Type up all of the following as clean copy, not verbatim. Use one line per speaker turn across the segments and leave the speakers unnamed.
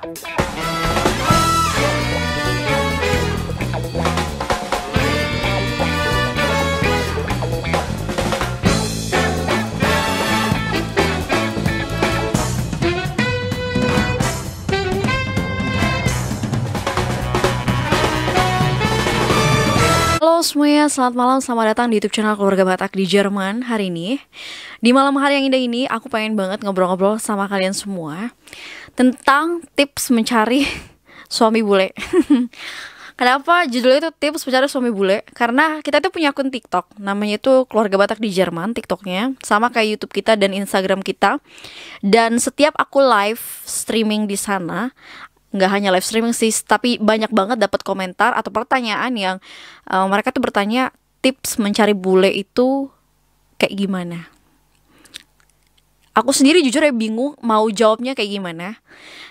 Halo semuanya, selamat malam, selamat datang di YouTube channel Keluarga Batak di Jerman. Hari ini, di malam hari yang indah ini, aku pengen banget ngobrol-ngobrol sama kalian semua tentang tips mencari suami bule. Kenapa judulnya itu tips mencari suami bule? Karena kita tuh punya akun TikTok, namanya itu Keluarga Batak di Jerman, TikToknya sama kayak YouTube kita dan Instagram kita. Dan setiap aku live streaming di sana, nggak hanya live streaming sih, tapi banyak banget dapat komentar atau pertanyaan yang mereka tuh bertanya tips mencari bule itu kayak gimana. Aku sendiri jujur ya bingung mau jawabnya kayak gimana.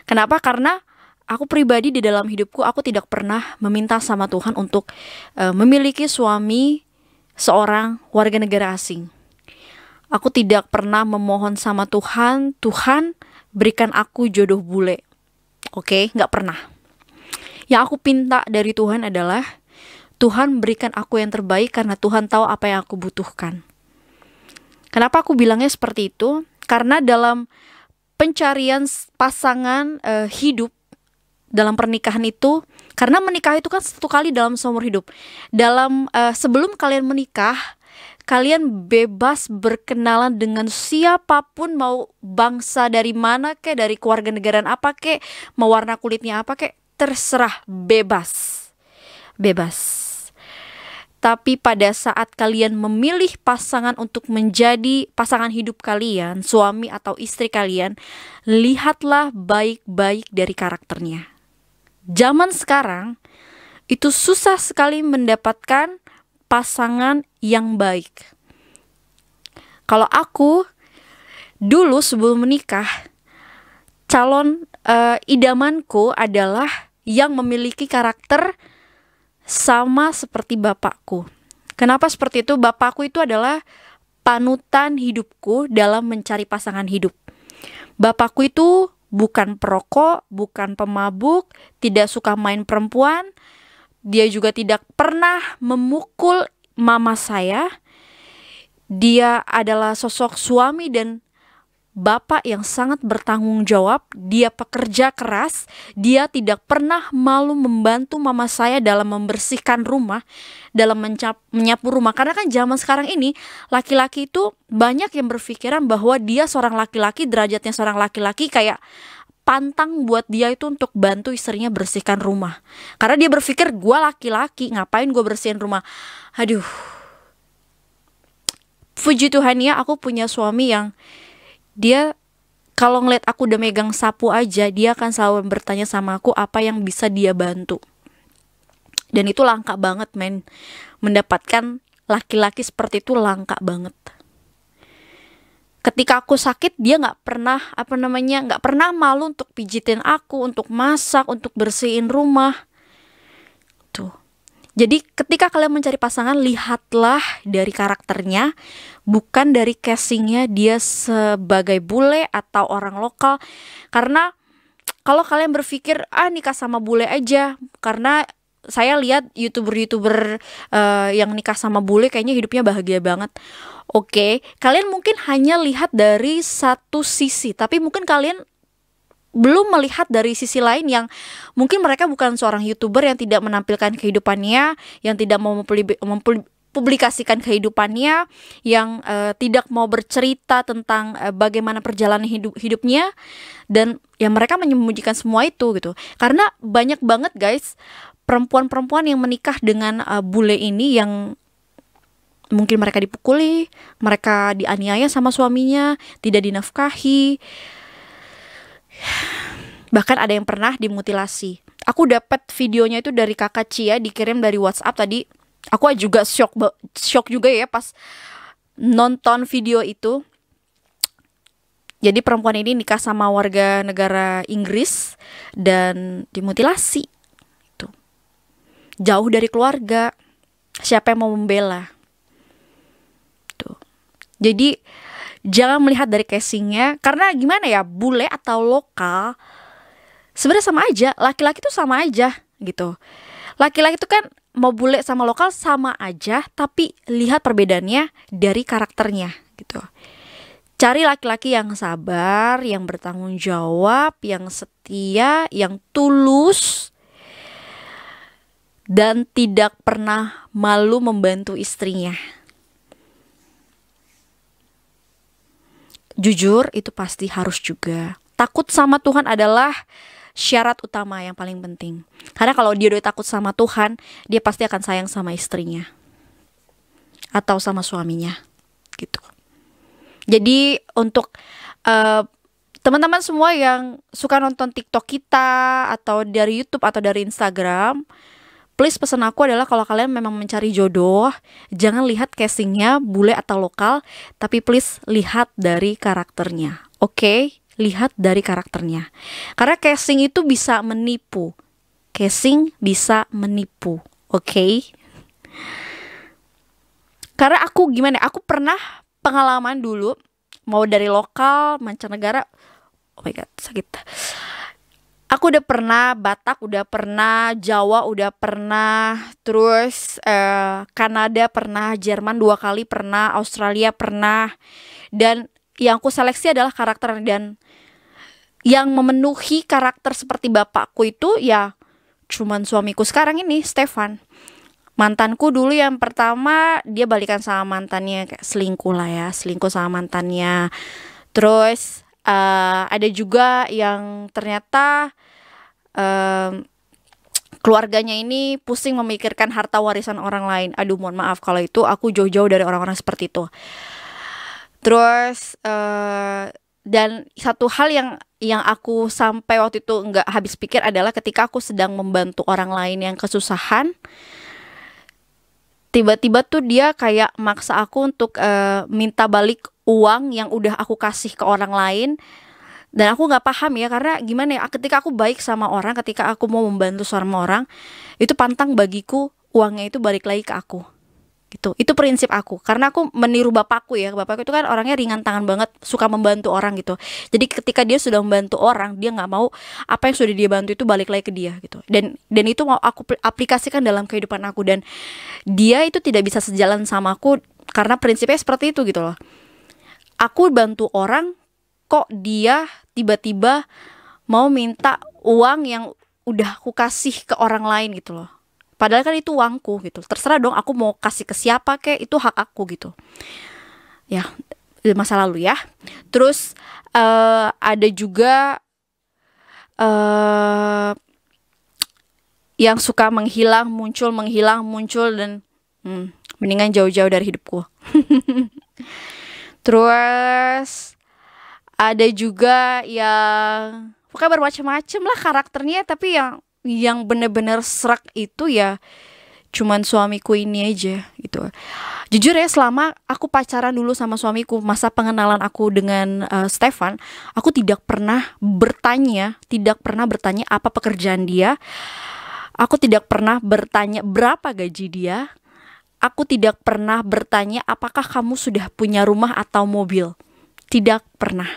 Kenapa? Karena aku pribadi di dalam hidupku aku tidak pernah meminta sama Tuhan untuk memiliki suami seorang warga negara asing. Aku tidak pernah memohon sama Tuhan, Tuhan berikan aku jodoh bule. Oke, nggak pernah. Yang aku pinta dari Tuhan adalah Tuhan berikan aku yang terbaik karena Tuhan tahu apa yang aku butuhkan. Kenapa aku bilangnya seperti itu? Karena dalam pencarian pasangan hidup dalam pernikahan itu, karena menikah itu kan satu kali dalam seumur hidup. Dalam sebelum kalian menikah, kalian bebas berkenalan dengan siapapun, mau bangsa dari mana kek, dari keluarga negaraan apa kek, mau warna kulitnya apa kek, terserah, bebas. Tapi pada saat kalian memilih pasangan untuk menjadi pasangan hidup kalian, suami atau istri kalian, lihatlah baik-baik dari karakternya. Zaman sekarang itu susah sekali mendapatkan pasangan yang baik. Kalau aku dulu sebelum menikah, calon idamanku adalah yang memiliki karakter sama seperti bapakku. Kenapa seperti itu? Bapakku itu adalah panutan hidupku dalam mencari pasangan hidup. Bapakku itu bukan perokok, bukan pemabuk, tidak suka main perempuan. Dia juga tidak pernah memukul mama saya. Dia adalah sosok suami dan bapak yang sangat bertanggung jawab. Dia pekerja keras. Dia tidak pernah malu membantu mama saya dalam membersihkan rumah, dalam menyapu rumah. Karena kan zaman sekarang ini laki-laki itu banyak yang berpikiran bahwa dia seorang laki-laki, derajatnya seorang laki-laki kayak pantang buat dia itu untuk bantu istrinya bersihkan rumah. Karena dia berpikir gue laki-laki, ngapain gue bersihin rumah. Aduh, puji Tuhan ya, aku punya suami yang dia kalau ngeliat aku udah megang sapu aja, dia akan selalu bertanya sama aku apa yang bisa dia bantu. Dan itu langka banget men, mendapatkan laki-laki seperti itu langka banget. Ketika aku sakit, dia nggak pernah nggak pernah malu untuk pijitin aku, untuk masak, untuk bersihin rumah. Tuh. Jadi ketika kalian mencari pasangan, lihatlah dari karakternya, bukan dari casingnya dia sebagai bule atau orang lokal. Karena kalau kalian berpikir nikah sama bule aja, karena saya lihat youtuber yang nikah sama bule kayaknya hidupnya bahagia banget. Oke, kalian mungkin hanya lihat dari satu sisi, tapi mungkin kalian belum melihat dari sisi lain yang mungkin mereka bukan seorang youtuber yang tidak menampilkan kehidupannya, yang tidak mau mempublikasikan kehidupannya, yang tidak mau bercerita tentang bagaimana perjalanan hidupnya, dan ya mereka menyembunyikan semua itu gitu. Karena banyak banget guys perempuan-perempuan yang menikah dengan bule ini yang mungkin mereka dipukuli, mereka dianiaya sama suaminya, tidak dinafkahi. Bahkan ada yang pernah dimutilasi. Aku dapat videonya itu dari kakak Cia, dikirim dari WhatsApp tadi. Aku juga shock juga ya pas nonton video itu. Jadi perempuan ini nikah sama warga negara Inggris dan dimutilasi. Itu. Jauh dari keluarga. Siapa yang mau membela? Tuh. Jadi jangan melihat dari casingnya, karena gimana ya, bule atau lokal Sebenarnya sama aja, laki-laki tuh sama aja gitu. Laki-laki tuh kan mau bule sama lokal sama aja, tapi lihat perbedaannya dari karakternya gitu. Cari laki-laki yang sabar, yang bertanggung jawab, yang setia, yang tulus, dan tidak pernah malu membantu istrinya. Jujur, itu pasti harus juga. Takut sama Tuhan adalah syarat utama yang paling penting. Karena kalau dia udah takut sama Tuhan, dia pasti akan sayang sama istrinya atau sama suaminya gitu. Jadi untuk teman-teman semua yang suka nonton TikTok kita atau dari YouTube atau dari Instagram, please pesan aku adalah kalau kalian memang mencari jodoh, jangan lihat casingnya bule atau lokal, tapi please lihat dari karakternya. Oke? Lihat dari karakternya. Karena casing itu bisa menipu. Casing bisa menipu. Oke? Karena aku gimana? Aku pernah pengalaman dulu, mau dari lokal, mancanegara. Oh my god, sakit. Aku udah pernah Batak, udah pernah Jawa, udah pernah, terus Kanada pernah, Jerman 2 kali pernah, Australia pernah. Dan yang aku seleksi adalah karakter, dan yang memenuhi karakter seperti bapakku itu ya cuman suamiku sekarang ini, Stefan. Mantanku dulu yang pertama, dia balikan sama mantannya, kayak selingkuh lah ya, selingkuh sama mantannya. Terus ada juga yang ternyata keluarganya ini pusing memikirkan harta warisan orang lain. Aduh, mohon maaf kalau itu aku jauh-jauh dari orang-orang seperti itu. Terus dan satu hal yang aku sampai waktu itu nggak habis pikir adalah ketika aku sedang membantu orang lain yang kesusahan, tiba-tiba tuh dia kayak maksa aku untuk minta balik uang yang udah aku kasih ke orang lain. Dan aku nggak paham ya, karena gimana ya, ketika aku baik sama orang, ketika aku mau membantu sama orang, itu pantang bagiku uangnya itu balik lagi ke aku gitu. Itu prinsip aku, karena aku meniru bapakku ya. Bapakku itu kan orangnya ringan tangan banget, suka membantu orang gitu. Jadi ketika dia sudah membantu orang, dia nggak mau apa yang sudah dia bantu itu balik lagi ke dia gitu. Dan itu mau aku aplikasikan dalam kehidupan aku, dan dia itu tidak bisa sejalan sama aku karena prinsipnya seperti itu gitu loh. Aku bantu orang, kok dia tiba-tiba mau minta uang yang udah aku kasih ke orang lain gitu loh. Padahal kan itu uangku gitu. Terserah dong aku mau kasih ke siapa, kek itu hak aku gitu. Ya, masa lalu ya. Terus ada juga yang suka menghilang muncul dan mendingan jauh-jauh dari hidupku. Terus ada juga yang pokoknya bermacam-macam lah karakternya, tapi yang bener-bener serak itu ya cuman suamiku ini aja gitu. Jujur ya, selama aku pacaran dulu sama suamiku, masa pengenalan aku dengan Stefan, aku tidak pernah bertanya apa pekerjaan dia. Aku tidak pernah bertanya berapa gaji dia. Aku tidak pernah bertanya apakah kamu sudah punya rumah atau mobil. Tidak pernah.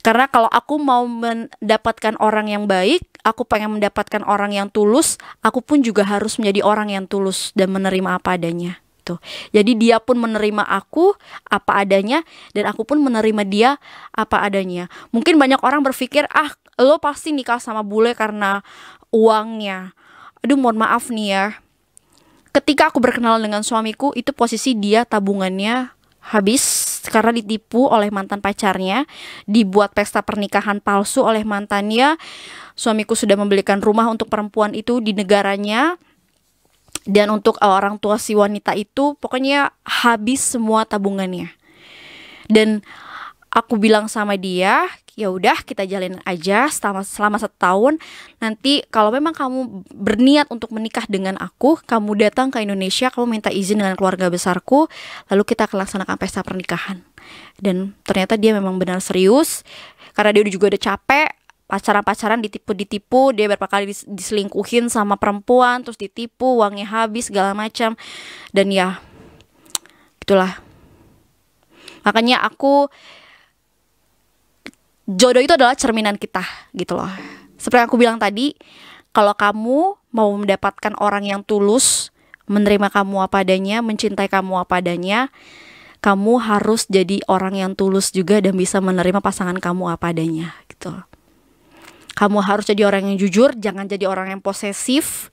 Karena kalau aku mau mendapatkan orang yang baik, aku pengen mendapatkan orang yang tulus, aku pun juga harus menjadi orang yang tulus dan menerima apa adanya. Tuh. Jadi dia pun menerima aku apa adanya, dan aku pun menerima dia apa adanya. Mungkin banyak orang berpikir, lo pasti nikah sama bule karena uangnya. Aduh, mohon maaf nih ya. Ketika aku berkenalan dengan suamiku, itu posisi dia tabungannya habis karena ditipu oleh mantan pacarnya, dibuat pesta pernikahan palsu oleh mantannya. Suamiku sudah membelikan rumah untuk perempuan itu di negaranya, dan untuk orang tua si wanita itu pokoknya habis semua tabungannya. Dan aku bilang sama dia, ya udah kita jalin aja selama 1 tahun. Nanti kalau memang kamu berniat untuk menikah dengan aku, kamu datang ke Indonesia, kamu minta izin dengan keluarga besarku, lalu kita akan laksanakan pesta pernikahan. Dan ternyata dia memang benar serius, karena dia juga udah capek pacaran ditipu, dia berapa kali diselingkuhin sama perempuan, terus ditipu, uangnya habis segala macam. Dan ya itulah, makanya aku jodoh itu adalah cerminan kita gitu loh. Seperti yang aku bilang tadi, kalau kamu mau mendapatkan orang yang tulus, menerima kamu apa adanya, mencintai kamu apa adanya, kamu harus jadi orang yang tulus juga dan bisa menerima pasangan kamu apa adanya gitu. Kamu harus jadi orang yang jujur, jangan jadi orang yang posesif.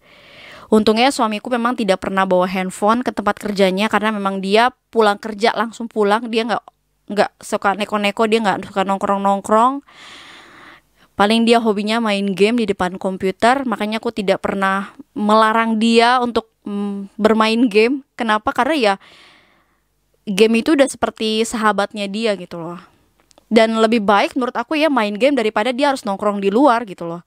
Untungnya suamiku memang tidak pernah bawa handphone ke tempat kerjanya, karena memang dia pulang kerja langsung pulang. Dia nggak suka neko-neko, dia nggak suka nongkrong-nongkrong. Paling dia hobinya main game di depan komputer. Makanya aku tidak pernah melarang dia untuk bermain game. Kenapa? Karena ya game itu udah seperti sahabatnya dia gitu loh. Dan lebih baik menurut aku ya main game daripada dia harus nongkrong di luar gitu loh.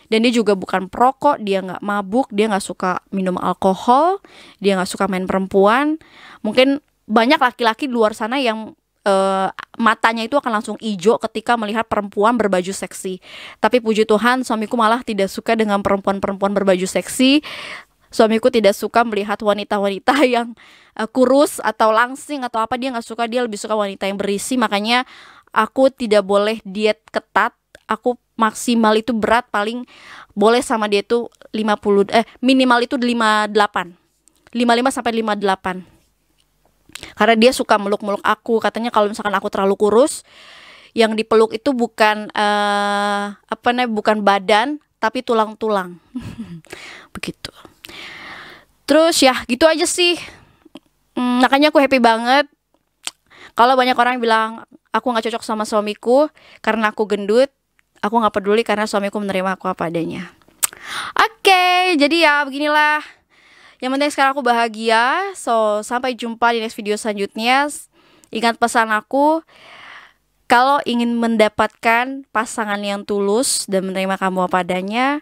Dan dia juga bukan perokok, dia nggak mabuk, dia nggak suka minum alkohol, dia nggak suka main perempuan. Mungkin banyak laki-laki di luar sana yang matanya itu akan langsung hijau ketika melihat perempuan berbaju seksi. Tapi puji Tuhan, suamiku malah tidak suka dengan perempuan-perempuan berbaju seksi. Suamiku tidak suka melihat wanita-wanita yang kurus atau langsing atau apa. Dia nggak suka, dia lebih suka wanita yang berisi. Makanya aku tidak boleh diet ketat. Aku maksimal itu berat paling boleh sama dia itu minimal itu 58. 55 sampai 58. Karena dia suka meluk-meluk aku. Katanya kalau misalkan aku terlalu kurus, yang dipeluk itu bukan bukan badan, tapi tulang-tulang. Begitu. Terus ya gitu aja sih. Makanya aku happy banget. Kalau banyak orang bilang aku gak cocok sama suamiku karena aku gendut, aku gak peduli karena suamiku menerima aku apa adanya. Oke, jadi ya beginilah. Yang penting sekarang aku bahagia. So, sampai jumpa di next video selanjutnya. Ingat pesan aku, kalau ingin mendapatkan pasangan yang tulus dan menerima kamu apa adanya,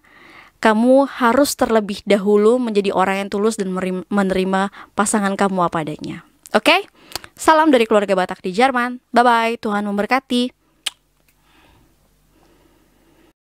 kamu harus terlebih dahulu menjadi orang yang tulus dan menerima pasangan kamu apa adanya. Oke? Salam dari keluarga Batak di Jerman. Bye-bye, Tuhan memberkati.